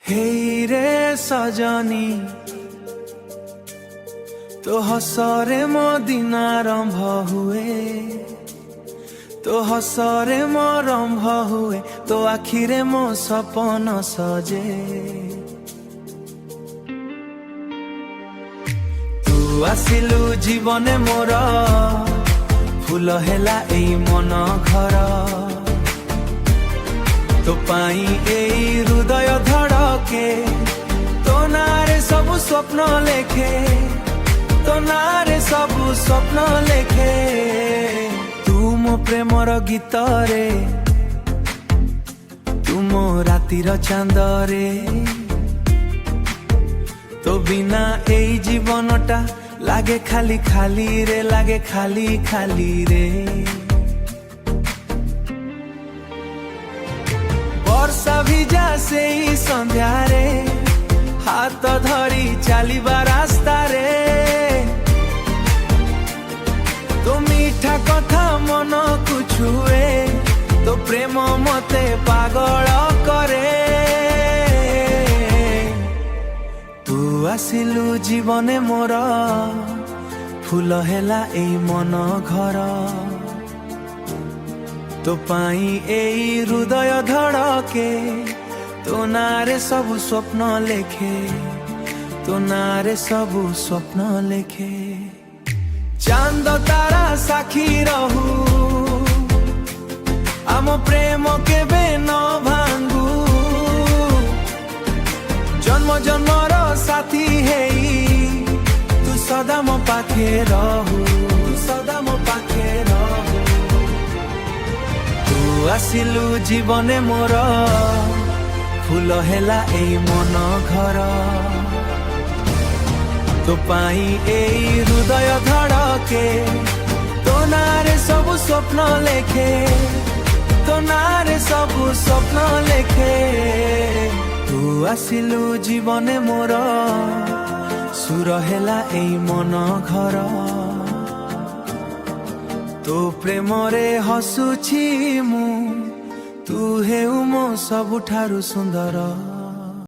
हेई रे सजनी तो हसरे मो दिन आरंभ हुए, तो हसरे मो आरंभ हुए, तो आखिरे मो सपन सजे। तू आसिलु जीवने मोर फूल हेला एई मन घर, तो पाई एई हृदय धड़के, तो नारे सब स्वप्न लेखे, तो नारे सब स्वप्न लेखे। तू मो प्रेमर गीत रे, तू मो रातिर चांद रे, तो बिना एई जीवनटा लागे खाली खाली रे, लागे खाली खाली रे। वर्षा भिजा से ही संध्या रे, हाथ धरी चलिबा रास्ता रे, तो मीठा कथा मन को छुए, तो प्रेम मते पागल करे। तू आसिलु जीवने मोर फूल हेला एई मन घर, तो पाई एई हृदय धड़के, तो नारे सब स्वप्न लेखे, तो नारे सब स्वप्न लेखे। चांद तारा साखी रहू, आम प्रेम केबे न भांगू, जन्म जन्मर साथी हेई, तू सदा मो पाखे रहू, तू सदा मो पाखे रहू। तू आसिलु जीवने मोर फूल हेला एई मन घर, तो पाई एई हृदय धड़के, तो नारे सब स्वप्न लेखे, तो नारे सब स्वप्न लेखे। तू आसिलु जीवने मोर सुर हेला एई मन घर, तो प्रेम रे हसुछि मु, तू हेउ मो सबुठारु सुंदर।